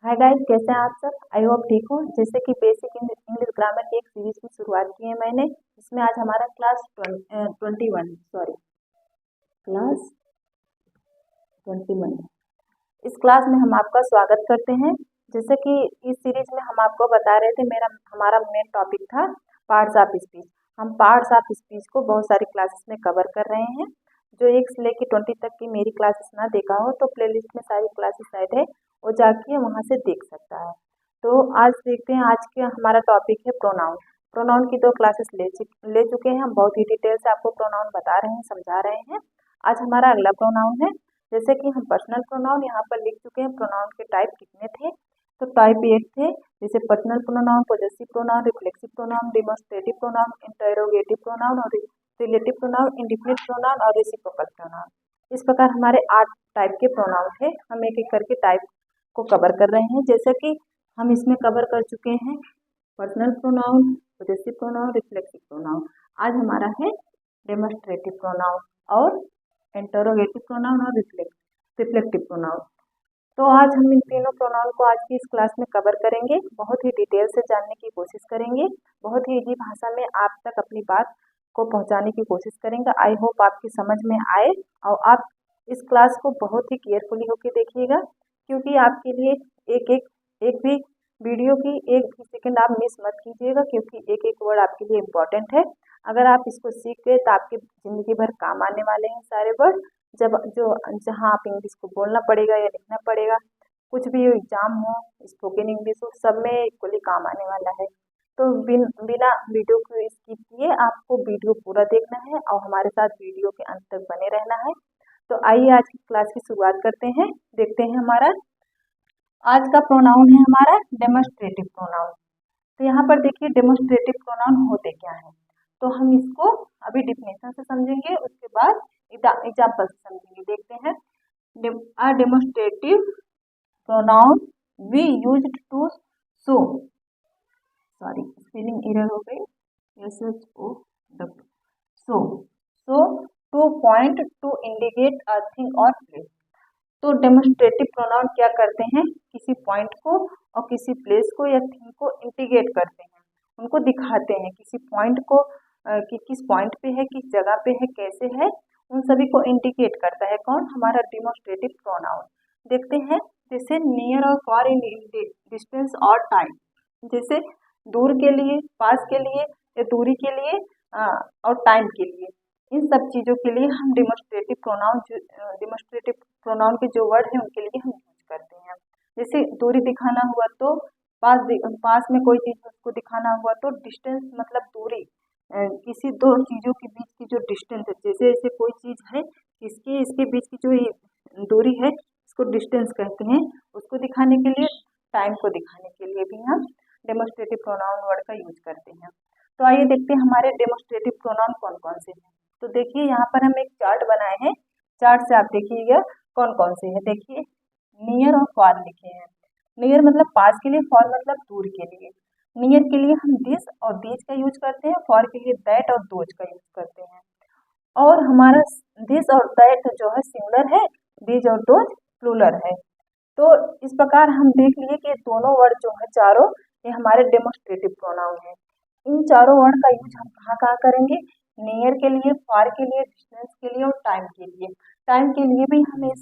Hi guys, कैसे हैं आप सब। आई होप ठीक हो। जैसे कि बेसिक इंग्लिश ग्रामर की एक सीरीज की शुरुआत की है मैंने। इसमें आज हमारा क्लास 21 सॉरी क्लास 21 इस क्लास में हम आपका स्वागत करते हैं। जैसे कि इस सीरीज में हम आपको बता रहे थे, हमारा मेन टॉपिक था पार्ट्स ऑफ स्पीच। हम पार्ट्स ऑफ स्पीच को बहुत सारी क्लासेस में कवर कर रहे हैं। जो 1 से लेकर 20 तक की मेरी क्लासेस ना देखा हो तो प्लेलिस्ट में सारी क्लासेस ऐड है, वो जाके वहाँ से देख सकता है। तो आज देखते हैं, आज के हमारा टॉपिक है प्रोनाउन। प्रोनाउन की 2 क्लासेस ले चुके हैं हम। बहुत ही डिटेल से आपको प्रोनाउन बता रहे हैं, समझा रहे हैं। आज हमारा अगला प्रोनाउन है। जैसे कि हम पर्सनल प्रोनाउन यहाँ पर लिख चुके हैं। प्रोनाउन के टाइप कितने थे, तो टाइप 8 थे। जैसे personal pronoun, possessive pronoun, reflexive pronoun, demonstrative pronoun, interrogative pronoun और रिलेटिव प्रोनाउन, इंडिफिनिट प्रोनाउन और रेसिप्रोकल प्रोनाउन। इस प्रकार हमारे 8 टाइप के प्रोनाउन थे। हम एक एक करके टाइप को कवर कर रहे हैं। जैसे कि हम इसमें कवर कर चुके हैं personal pronoun, possessive pronoun, reflexive pronoun. आज हमारा है डेमोन्स्ट्रेटिव प्रोनाउन और इंटरोगेटिव प्रोनाउन और रिफ्लेक्टिव प्रोनाउन। तो आज हम इन तीनों प्रोनाउन को आज की इस क्लास में कवर करेंगे। बहुत ही डिटेल से जानने की कोशिश करेंगे। बहुत ही इजी भाषा में आप तक अपनी बात को पहुंचाने की कोशिश करेंगे। आई होप आपकी समझ में आए और आप इस क्लास को बहुत ही केयरफुली होकर देखिएगा, क्योंकि आपके लिए एक भी वीडियो की एक भी सेकंड आप मिस मत कीजिएगा, क्योंकि एक एक वर्ड आपके लिए इम्पोर्टेंट है। अगर आप इसको सीख गए तो आपके ज़िंदगी भर काम आने वाले हैं सारे वर्ड। जहाँ आप इंग्लिश को बोलना पड़ेगा या लिखना पड़ेगा, कुछ भी एग्जाम हो, स्पोकन इंग्लिश हो, सब में इक्वली काम आने वाला है। तो बिना वीडियो को स्किप किए आपको वीडियो पूरा देखना है और हमारे साथ वीडियो के अंत तक बने रहना है। तो आइए आज की क्लास की शुरुआत करते हैं। देखते हैं हमारा आज का प्रोनाउन है हमारा डेमोन्स्ट्रेटिव प्रोनाउन। तो यहाँ पर देखिए डेमोन्स्ट्रेटिव प्रोनाउन होते क्या हैं। तो हम इसको अभी डिफिनेशन से समझेंगे, उसके बाद एग्जाम्पल से समझेंगे। देखते हैं। A demonstrative pronoun we used to show, sorry spelling error हो गई, SHO, so to point to indicate a thing or place। तो डेमोन्स्ट्रेटिव प्रोनाउन क्या करते हैं, किसी पॉइंट को और किसी प्लेस को या थिंग को इंडिकेट करते हैं, उनको दिखाते हैं। किसी पॉइंट को कि किस पॉइंट पे है, किस जगह पे है, कैसे है, उन सभी को इंडिकेट करता है कौन, हमारा डेमोन्स्ट्रेटिव प्रोनाउन। देखते हैं। जैसे नियर और फार इन डिस्टेंस और टाइम, जैसे दूर के लिए, पास के लिए या दूरी के लिए और टाइम के लिए, इन सब चीज़ों के लिए हम डेमोन्स्ट्रेटिव प्रोनाउन के जो वर्ड हैं उनके लिए हम यूज करते हैं। जैसे दूरी दिखाना हुआ तो पास में कोई चीज़ उसको दिखाना हुआ तो डिस्टेंस मतलब दूरी, किसी दो चीज़ों के बीच की जो डिस्टेंस है, जैसे जैसे कोई चीज़ है इसके बीच की जो दूरी है, इसको डिस्टेंस कहते हैं। उसको दिखाने के लिए, टाइम को दिखाने के लिए भी हम डेमोन्स्ट्रेटिव प्रोनाउन वर्ड का यूज करते हैं। तो आइए देखते हैं हमारे डेमोन्स्ट्रेटिव प्रोनाउन कौन कौन से हैं। तो देखिए यहाँ पर हम एक चार्ट बनाए हैं। चार्ट से आप देखिएगा कौन कौन से हैं। देखिए नियर और फार लिखे हैं। नियर मतलब पास के लिए, फार मतलब दूर के लिए। नियर के लिए हम दिस और दीज का यूज करते हैं, फॉर के लिए दैट और दोज का यूज करते हैं। और हमारा दिस और दैट जो है सिंगुलर है, दीज और दोज प्लूरल है। तो इस प्रकार हम देख लिए कि दोनों वर्ड जो है चारों, ये हमारे डेमोन्स्ट्रेटिव प्रोनाउन है। इन चारों वर्ड का यूज हम कहाँ कहाँ करेंगे, नियर के लिए, फार के लिए, डिस्टेंस के लिए और टाइम के लिए। टाइम के लिए भी हम इन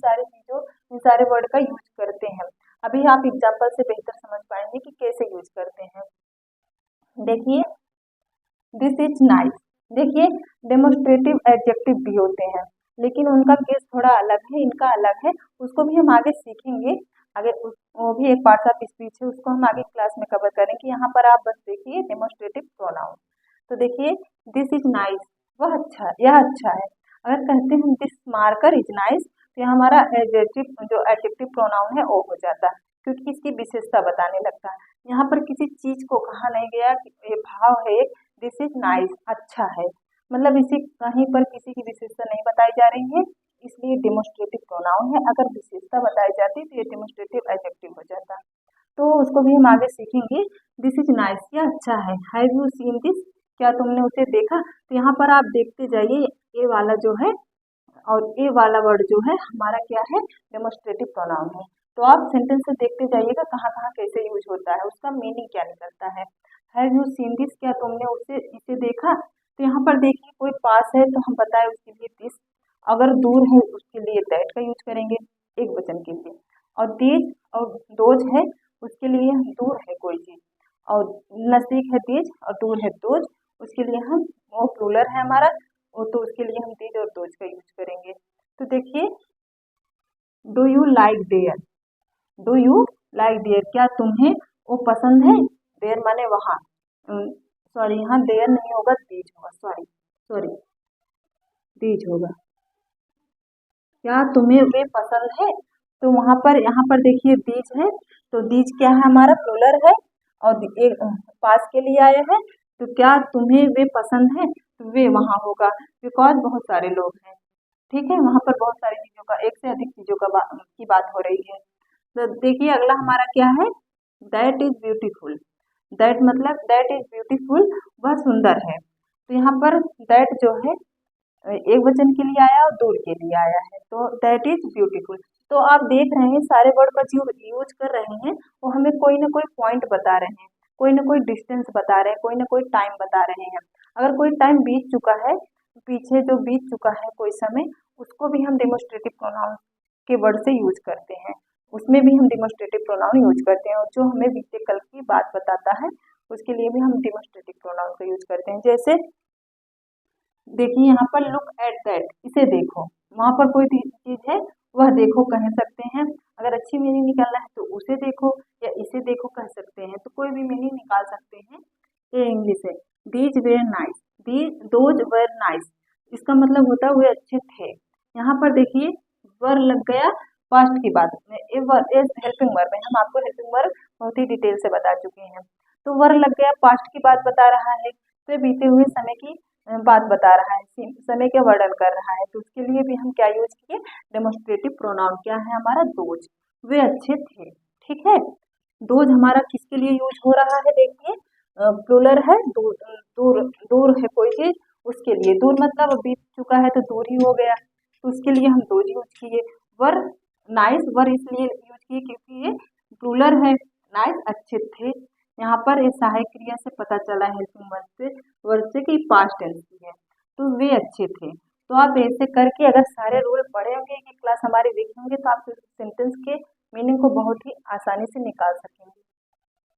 सारे वर्ड का यूज करते हैं। अभी आप एग्जाम्पल से बेहतर समझ पाएंगे कि कैसे यूज करते हैं। देखिए दिस इज नाइस। देखिए डेमोन्स्ट्रेटिव एडजेक्टिव भी होते हैं, लेकिन उनका केस थोड़ा अलग है, इनका अलग है। उसको भी हम आगे सीखेंगे। वो भी एक पार्ट ऑफ स्पीच है, उसको हम आगे क्लास में कवर करेंगे। यहाँ पर आप बस देखिए डेमोन्स्ट्रेटिव प्रोनाउन। तो देखिए दिस इज नाइस, वह अच्छा, यह अच्छा है। अगर कहते हैं दिस मार्कर इज नाइस, तो यहाँ हमारा एडजेक्टिव प्रोनाउन है वो हो जाता है, क्योंकि इसकी विशेषता बताने लगता है। यहाँ पर किसी चीज को कहा नहीं गया कि ये भाव है दिस इज नाइस, अच्छा है, मतलब इसी कहीं पर किसी की विशेषता नहीं बताई जा रही है, इसलिए डेमोन्स्ट्रेटिव प्रोनाउन है। अगर विशेषता बताई जाती तो ये डेमोन्स्ट्रेटिव एडजेक्टिव हो जाता। तो उसको भी हम आगे सीखेंगे। दिस इज नाइस, क्या अच्छा है। हैव यू सीन दिस, क्या तुमने उसे देखा। तो यहाँ पर आप देखते जाइए, ये वाला जो है और ये वाला वर्ड जो है हमारा क्या है, डेमोन्स्ट्रेटिव प्रोनाउन है। तो आप सेंटेंस से देखते जाइएगा कहाँ कहाँ कैसे यूज होता है, उसका मीनिंग क्या निकलता है। हैव यू सीन दिस, क्या तुमने उसे इसे देखा। तो यहाँ पर देखिए कोई पास है तो हम बताएं उसके लिए दिस, अगर दूर है उसके लिए दैट का यूज करेंगे एक वचन के लिए, और दीज और दोज है उसके लिए हम दूर है कोई चीज, और नजदीक है दीज और दूर है दोज, उसके लिए हम वो प्लूरल है हमारा वो, तो उसके लिए हम दीज और दोज का यूज करेंगे। तो देखिए do you like there, do you like there, क्या तुम्हें वो पसंद है। देयर माने वहाँ, सॉरी यहाँ देयर नहीं होगा दीज होगा, सॉरी सॉरी दीज होगा। क्या तुम्हें वे पसंद है, तो वहां पर यहाँ पर देखिए दीज है, तो दीज क्या है हमारा प्लूरल है, और एक पास के लिए आया है, तो क्या तुम्हें वे पसंद है, तो वे वहां होगा, बिकॉज बहुत सारे लोग हैं। ठीक है, वहां पर बहुत सारी चीजों का, एक से अधिक चीजों का की बात हो रही है। तो देखिए अगला हमारा क्या है, दैट इज ब्यूटीफुल। दैट मतलब दैट इज ब्यूटीफुल, वह सुंदर है। तो यहाँ पर दैट जो है एक वचन के लिए आया और दूर के लिए आया है, तो दैट इज ब्यूटीफुल। तो आप देख रहे हैं सारे वर्ड का जो यूज कर रहे हैं वो हमें कोई ना कोई पॉइंट बता रहे हैं, कोई ना कोई डिस्टेंस बता रहे हैं, कोई ना कोई टाइम बता रहे हैं। अगर कोई टाइम बीत चुका है, पीछे जो बीत चुका है कोई समय, उसको भी हम डेमोस्ट्रेटिव प्रोनाउन के वर्ड से यूज करते हैं, उसमें भी हम डेमोस्ट्रेटिव प्रोनाउन यूज करते हैं, और जो हमें बीते कल की बात बताता है उसके लिए भी हम डेमोस्ट्रेटिव प्रोनाउन का यूज करते हैं। जैसे देखिए यहाँ पर लुक एट दैट, इसे देखो, वहां पर कोई चीज है वह देखो कह सकते हैं। अगर अच्छी मीनिंग निकालना है तो उसे देखो या इसे देखो कह सकते हैं, तो कोई भी मीनिंग निकाल सकते हैं। ये इंग्लिश है। These were nice, those were nice, इसका मतलब होता है वे अच्छे थे। यहाँ पर देखिए वर लग गया पास्ट की बात में, हेल्पिंग वर्ब है, हम आपको हेल्पिंग वर्ब बहुत ही डिटेल से बता चुके हैं। तो वर लग गया पास्ट की बात बता रहा है, तो बीते हुए समय की बात बता रहा है, समय का वर्णन कर रहा है, तो उसके लिए भी हम क्या यूज किए, डेमोस्ट्रेटिव प्रोनाउन क्या है हमारा दोज, वे अच्छे थे। ठीक है, दोज हमारा किसके लिए यूज हो रहा है, देखिए प्लूरल है, दूर दूर दूर है कोई चीज उसके लिए, दूर मतलब बीत चुका है तो दूर ही हो गया, तो उसके लिए हम दोज यूज किए। वर नाइस, वर इसलिए यूज किए क्योंकि ये प्लूरल है, नाइस अच्छे थे। यहाँ पर ये सहायक क्रिया से पता चला हेल्पिंग वर्ब से कि पास्ट टेंस की है, तो वे अच्छे थे। तो आप ऐसे करके अगर सारे रूल पढ़े होंगे कि क्लास हमारी देखे होंगे तो आप सेंटेंस के मीनिंग को बहुत ही आसानी से निकाल सकेंगे।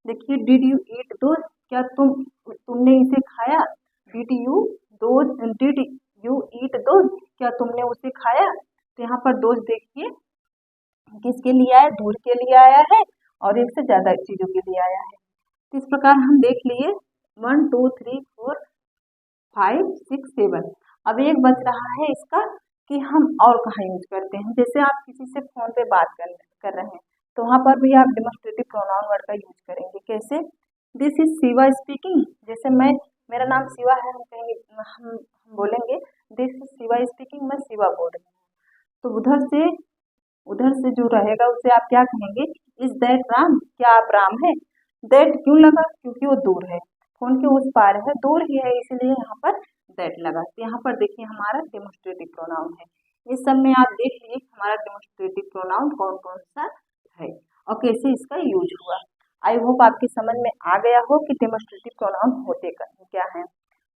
देखिए डिड यू ईट दो, क्या तुमने इसे खाया। डिड यू ईट दो, क्या तुमने उसे खाया। तो यहाँ पर दोस्त देखिए किसके लिए आया, दूर के लिए आया है और एक से ज्यादा चीजों के लिए आया है। तो इस प्रकार हम देख लिए 1 2 3 4 5 6 7। अब एक बच रहा है इसका कि हम और कहाँ यूज करते हैं। जैसे आप किसी से फोन पे बात कर रहे हैं तो वहां पर भी आप डेमोस्ट्रेटिव प्रोनाउन वर्ड का यूज करेंगे। कैसे, दिस इज शिवा स्पीकिंग, जैसे मेरा नाम शिवा है, हम कहेंगे हम बोलेंगे दिस इज शिवा स्पीकिंग, मैं शिवा बोल रही हूँ। तो उधर से जो रहेगा उसे आप क्या कहेंगे, इज दैट राम, क्या आप राम है। दैट क्यों लगा, क्योंकि वो दूर है, फोन के उस पार है, दूर ही है, इसलिए यहाँ पर दैट लगा। तो यहाँ पर देखिए हमारा डेमोस्ट्रेटिव प्रोनाउन है। इस सब में आप देख लीजिए हमारा डेमोस्ट्रेटिव प्रोनाउन कौन कौन सा है और कैसे इसका यूज हुआ। आई होप आपकी समझ में आ गया हो कि डेमोस्ट्रेटिव प्रोनाउन होते क्या है।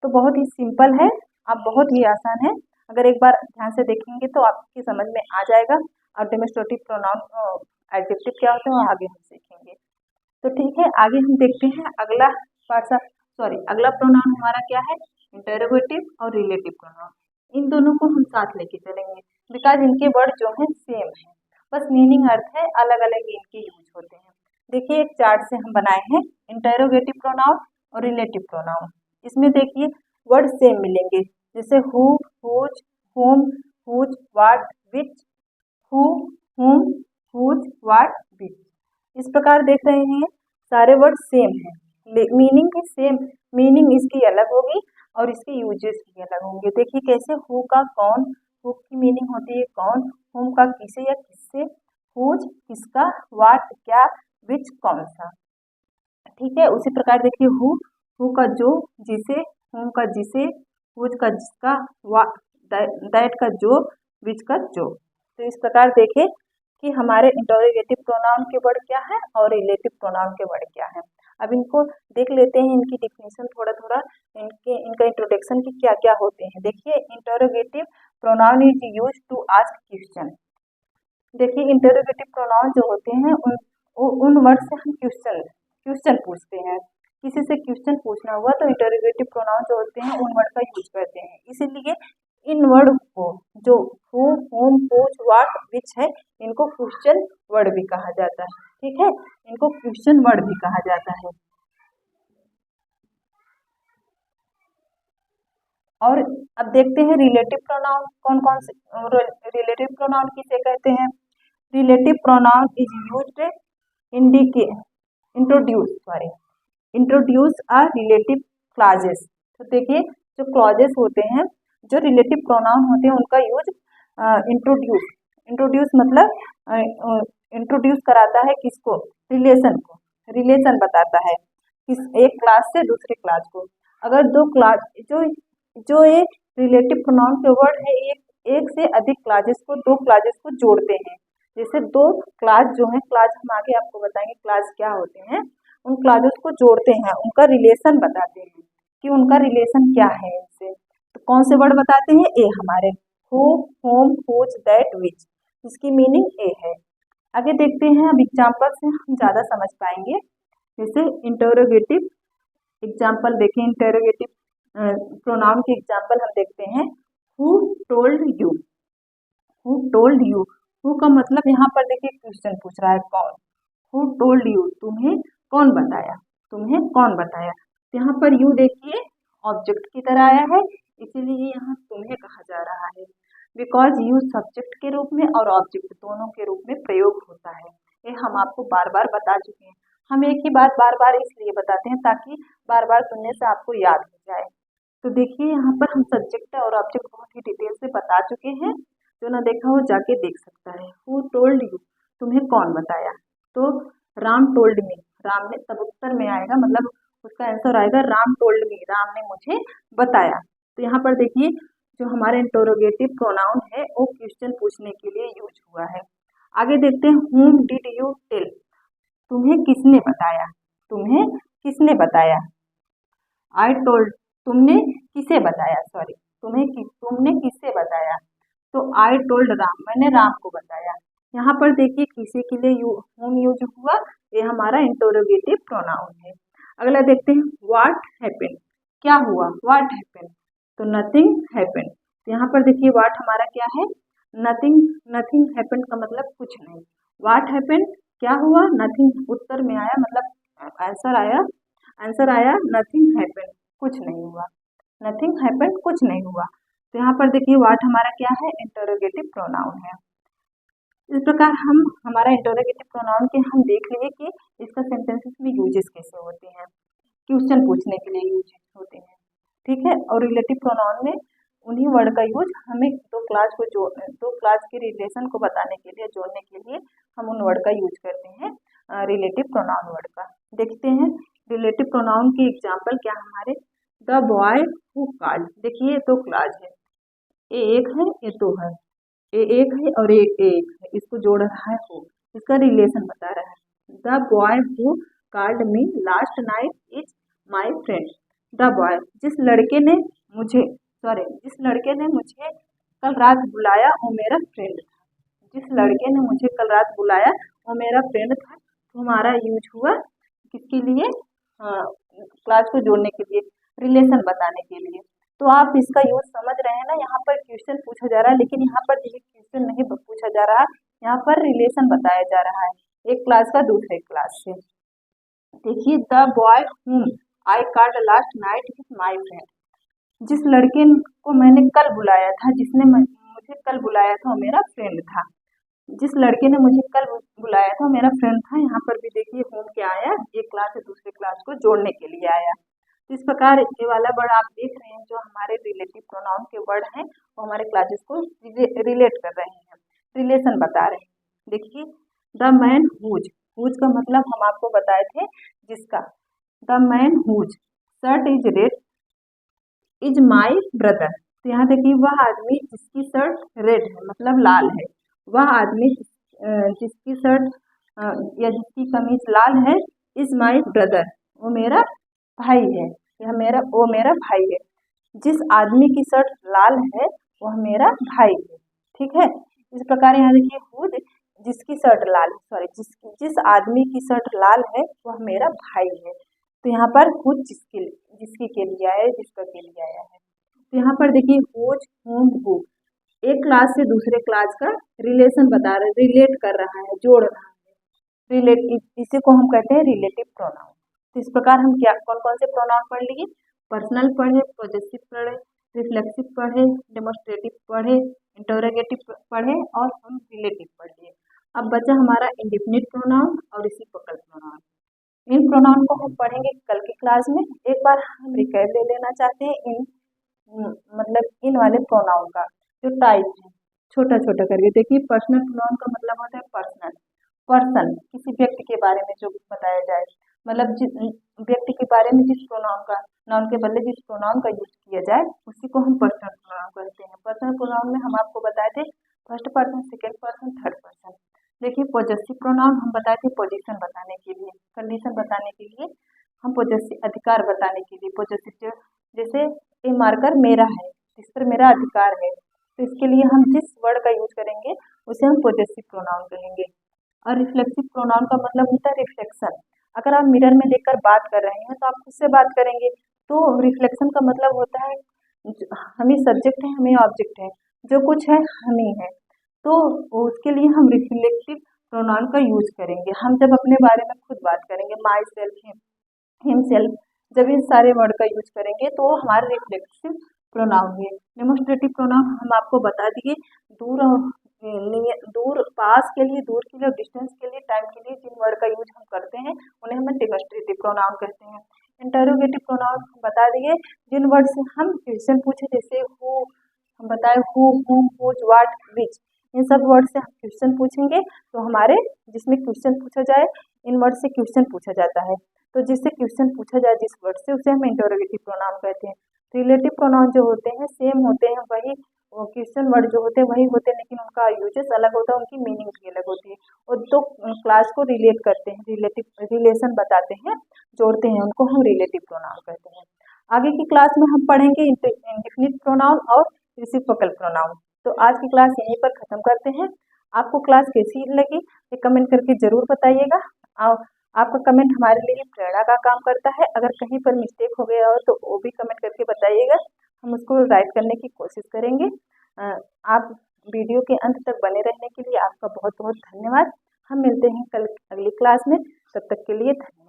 तो बहुत ही सिंपल है, आप बहुत ही आसान है, अगर एक बार ध्यान से देखेंगे तो आपकी समझ में आ जाएगा। और डेमोस्ट्रेटिव प्रोनाउन एडजेक्टिव क्या होते हैं वो आगे हम सीखेंगे। तो ठीक है, आगे हम देखते हैं अगला अगला प्रोनाउन हमारा क्या है, इंटरोगेटिव और रिलेटिव प्रोनाउन। इन दोनों को हम साथ लेके चलेंगे बिकॉज इनके वर्ड जो है सेम है, बस मीनिंग अर्थ है अलग अलग इनके यूज होते हैं। देखिए एक चार्ट से हम बनाए हैं इंटरोगेटिव प्रोनाउन और रिलेटिव प्रोनाउन। इसमें देखिए वर्ड सेम मिलेंगे, जैसे who, whose, whom, whose, what, which, who, whom, whose, what, which। इस प्रकार देख रहे हैं सारे वर्ड सेम है, मीनिंग भी सेम, मीनिंग इसकी अलग होगी और इसके यूजेस भी अलग होंगे। देखिए कैसे, हु का कौन, हु की मीनिंग होती है कौन, हुम का किसे या किससे, हुज किसका, वाट क्या, विच कौन सा। ठीक है, उसी प्रकार देखिए हु का जो, जिसे, हुम का जिसे, हुज का जिसका, दैट का जो, विच का जो। तो इस प्रकार देखे कि हमारे इंटरोगेटिव प्रोनाउन के वर्ड क्या है और रिलेटिव प्रोनाउन के वर्ड क्या है। अब इनको देख लेते हैं, इनकी डिफिनेशन थोड़ा थोड़ा, इनका इंट्रोडक्शन की क्या क्या होते हैं। देखिए, interrogative pronoun is use to ask question. देखिए, इंटरोगेटिव प्रोनाउन जो होते हैं उन वर्ड से हम क्वेश्चन पूछते हैं। किसी से क्वेश्चन पूछना हुआ तो इंटरोगेटिव प्रोनाउन जो होते हैं उन वर्ड का यूज करते हैं। इसीलिए इन वर्ड को जो हु, होम, व्हिच, व्हाट, विच है, इनको क्वेश्चन वर्ड भी कहा जाता है। ठीक है, इनको क्वेश्चन वर्ड भी कहा जाता है। और अब देखते हैं रिलेटिव प्रोनाउन कौन कौन से। रिलेटिव प्रोनाउन किसे कहते हैं? Relative pronoun is used introduce a relative clauses. तो देखिए, जो क्लॉजेस होते हैं, जो रिलेटिव प्रोनाउन होते हैं, उनका यूज इंट्रोड्यूस मतलब इंट्रोड्यूस कराता है किसको? रिलेशन बताता है किस एक क्लास से दूसरे क्लास को। अगर दो क्लास जो एक रिलेटिव प्रोनाउन के वर्ड है, एक से अधिक क्लासेस को, दो क्लासेस को जोड़ते हैं। जैसे दो क्लास जो है, क्लास हम आगे आपको बताएंगे क्लास क्या होते हैं, उन क्लासेस को जोड़ते हैं, उनका रिलेशन बताते हैं कि उनका रिलेशन क्या है इनसे। तो कौन से वर्ड बताते हैं? ए हमारे हु, होम, हुज, दैट, विच, इसकी मीनिंग ए है। आगे देखते हैं, अब एग्जाम्पल से हम ज़्यादा समझ पाएंगे। जैसे इंटरोगेटिव एग्जाम्पल देखें, इंटरोगेटिव प्रोनाउन के एग्जाम्पल हम देखते हैं। Who told you, who told you, who का मतलब यहाँ पर देखिए क्वेश्चन पूछ रहा है, कौन। हु टोल्ड यू, तुम्हें कौन बताया, तुम्हें कौन बताया। तो यहाँ पर यू देखिए ऑब्जेक्ट की तरह आया है, इसीलिए यहाँ तुम्हें कहा जा रहा है। बिकॉज यू सब्जेक्ट के रूप में और ऑब्जेक्ट दोनों के रूप में प्रयोग होता है। ये हम आपको बार बार बता चुके हैं। हम एक ही बात बार बार इसलिए बताते हैं ताकि बार बार सुनने से आपको याद हो जाए। तो देखिए, यहाँ पर हम सब्जेक्ट और ऑब्जेक्ट बहुत ही डिटेल से बता चुके हैं। जो ना देखा हो जाके देख सकता है। हु टोल्ड यू, तुम्हें कौन बताया। तो राम टोल्ड मी, राम ने, तब उत्तर में आएगा, मतलब उसका आंसर आएगा राम टोल्ड मी, राम ने मुझे बताया। तो यहाँ पर देखिए, जो हमारे इंटरोगेटिव प्रोनाउन है वो क्वेश्चन पूछने के लिए यूज हुआ है। आगे देखते हैं, whom did you tell, तुम्हें किसने बताया, तुम्हें किसने बताया। आई टोल्ड, तुमने किसे बताया, सॉरी, तुमने किससे बताया। तो आई टोल्ड राम, मैंने राम को बताया। यहाँ पर देखिए किसी के लिए होम यूज हुआ, ये हमारा इंटरोगेटिव प्रोनाउन है। अगला देखते हैं, व्हाट हैपेंड, क्या हुआ, व्हाट हैपेंड। तो नथिंग हैपेंड। तो यहाँ पर देखिए व्हाट हमारा क्या है, नथिंग, नथिंग हैपेंड का मतलब कुछ नहीं। व्हाट हैपेंड, क्या हुआ, नथिंग उत्तर में आया, मतलब आंसर आया नथिंग हैपेंड, कुछ नहीं हुआ। नथिंग हैपेंड, कुछ नहीं हुआ। तो यहाँ पर देखिए व्हाट हमारा क्या है, इंटरोगेटिव प्रोनाउन है। इस प्रकार हम हमारा इंटरोगेटिव प्रोनाउन के हम देख लिए कि इसका सेंटेंसेस में यूजेस कैसे होते हैं, क्वेश्चन पूछने के लिए यूज होते हैं। ठीक है, और रिलेटिव प्रोनाउन में उन्हीं वर्ड का यूज हमें दो क्लास के रिलेशन को बताने के लिए, जोड़ने के लिए हम उन वर्ड का यूज करते हैं रिलेटिव प्रोनाउन वर्ड का। देखते हैं रिलेटिव प्रोनाउन के एग्जाम्पल क्या हमारे। द बॉय हु कॉल्ड, देखिए दो क्लास है, ए एक है, ए दो है, ए एक है और एक है, इसको जोड़ रहा है हु, इसका रिलेशन बता रहा है। The boy who called me last night is my friend. The boy, जिस लड़के ने मुझे कल रात बुलाया वो मेरा फ्रेंड था। जिस लड़के ने मुझे कल रात बुलाया वो मेरा फ्रेंड था। तो हमारा यूज हुआ किसके लिए, क्लास को जोड़ने के लिए, रिलेशन बताने के लिए। तो आप इसका यूज समझ रहे हैं ना। यहाँ पर क्वेश्चन पूछा जा रहा है, लेकिन यहाँ पर क्वेश्चन नहीं पूछा जा रहा, यहाँ पर रिलेशन बताया जा रहा है एक क्लास का दूसरे क्लास से। देखिए, द बॉय हुम I called last night is my friend. जिस लड़के को मैंने कल बुलाया था, जिसने मुझे कल बुलाया था वो मेरा फ्रेंड था। जिस लड़के ने मुझे कल बुलाया था वो मेरा फ्रेंड था। यहाँ पर भी देखिए होम क्या आया, एक क्लास से दूसरे क्लास को जोड़ने के लिए आया। इस प्रकार ये वाला वर्ड आप देख रहे हैं, जो हमारे रिलेटिव प्रोनाउन के वर्ड हैं वो हमारे क्लासेस को रिलेट कर रहे हैं, रिलेशन बता रहे हैं। देखिए, द मैन हुज, हुज का मतलब हम आपको बताए थे जिसका। The man whose shirt is red is my brother. तो यहाँ देखिए, वह आदमी जिसकी शर्ट रेड है, मतलब लाल है, वह आदमी जिसकी शर्ट या जिसकी कमीज लाल है इज माई ब्रदर, वो मेरा भाई है, वो मेरा भाई है। जिस आदमी की शर्ट लाल है वह मेरा भाई है। ठीक है, इस प्रकार यहाँ देखिए हुज जिसकी शर्ट लाल है, सॉरी जिस आदमी की शर्ट लाल है वह मेरा भाई है। तो यहाँ पर हुज जिसके के लिए आया है, जिसका के लिए आया है। तो यहाँ पर देखिए हुज हुम हु एक क्लास से दूसरे क्लास का रिलेशन बता रहा है, रिलेट कर रहा है, जोड़ रहा है। रिलेटिव इसी को हम कहते हैं रिलेटिव प्रोनाउन। तो इस प्रकार हम क्या कौन कौन से प्रोनाउन पढ़ लिए, पर्सनल पढ़े, पॉजेसिव पढ़े, रिफ्लेक्सिव पढ़े, डेमोस्ट्रेटिव पढ़े, इंटरोगेटिव पढ़े और हम रिलेटिव पढ़ लिए। अब बचा हमारा इंडिफिनिट प्रोनाउन और रेसिप्रोकल प्रोनाउन। इन प्रोनाउन को हम पढ़ेंगे कल की क्लास में। एक बार हम रिकैप ले लेना चाहते हैं इन मतलब इन वाले प्रोनाउन का जो टाइप है, छोटा छोटा करके देखिए। पर्सनल प्रोनाउन का मतलब होता है पर्सन, किसी व्यक्ति के बारे में जो बताया जाए, मतलब जिस व्यक्ति के बारे में जिस प्रोनाउन का, नाउन के बदले जिस प्रोनाउन का यूज किया जाए उसी को हम पर्सनल प्रोनाउन कहते हैं। पर्सनल प्रोनाउन में हम आपको बताए थे first person, second person, third person. देखिए पॉजेसिव प्रोनाउन हम बताए थे पोजीशन बताने के लिए, कंडीशन बताने के लिए, हम पॉजेसिव अधिकार बताने के लिए, पॉजेसिव जैसे ये मार्कर मेरा है, इस पर मेरा अधिकार है, तो इसके लिए हम जिस वर्ड का यूज करेंगे उसे हम पॉजेसिव प्रोनाउन कहेंगे। और रिफ्लेक्सिव प्रोनाउन का मतलब होता है रिफ्लेक्शन। अगर आप मिरर में देखकर बात कर रहे हैं तो आप खुद से बात करेंगे, तो रिफ्लेक्शन का मतलब होता है हम ही सब्जेक्ट है, हम ही ऑब्जेक्ट है, जो कुछ है हम ही है, तो उसके लिए हम रिफ्लेक्टिव प्रोनाउन का यूज करेंगे। हम जब अपने बारे में खुद बात करेंगे, माई सेल्फ, हिमसेल्फ, जब इस सारे वर्ड का यूज करेंगे तो हमारे रिफ्लेक्सिव प्रोनाउन है। डेमोस्ट्रेटिव प्रोनाउन हम आपको बता दिए, दूर दूर पास के लिए, दूर के लिए, डिस्टेंस के लिए, टाइम के लिए जिन वर्ड का यूज हम करते हैं उन्हें हम डेमोस्ट्रेटिव प्रोनाउन कहते हैं। इंटरोगेटिव प्रोनाउन हम बता दिए, जिन वर्ड से हम क्वेश्चन पूछे, जैसे हु हम बताए, हु, हुम, हुज, व्हाट, विच, इन सब वर्ड से हम क्वेश्चन पूछेंगे तो हमारे जिसमें क्वेश्चन पूछा जाए, इन वर्ड से क्वेश्चन पूछा जाता है, तो जिससे क्वेश्चन पूछा जाए जिस वर्ड से उसे हम इंटरोगेटिव प्रोनाउन कहते हैं। रिलेटिव प्रोनाउन जो होते हैं सेम होते हैं, वही क्वेश्चन वर्ड जो होते हैं वही होते हैं, लेकिन उनका यूजेस अलग होता है, उनकी मीनिंग भी अलग होती है, और दो क्लास को रिलेट करते हैं, रिलेशन बताते हैं, जोड़ते हैं, उनको हम रिलेटिव प्रोनाउन कहते हैं। आगे की क्लास में हम पढ़ेंगे इंडेफिनिट प्रोनाउन और रेसिप्रोकल प्रोनाउन। तो आज की क्लास यहीं पर खत्म करते हैं। आपको क्लास कैसी लगी ये कमेंट करके जरूर बताइएगा। आपका कमेंट हमारे लिए प्रेरणा का काम करता है। अगर कहीं पर मिस्टेक हो गया हो तो वो भी कमेंट करके बताइएगा, हम उसको राइट करने की कोशिश करेंगे। आप वीडियो के अंत तक बने रहने के लिए आपका बहुत बहुत धन्यवाद। हम मिलते हैं कल अगली क्लास में, तब तक के लिए धन्यवाद।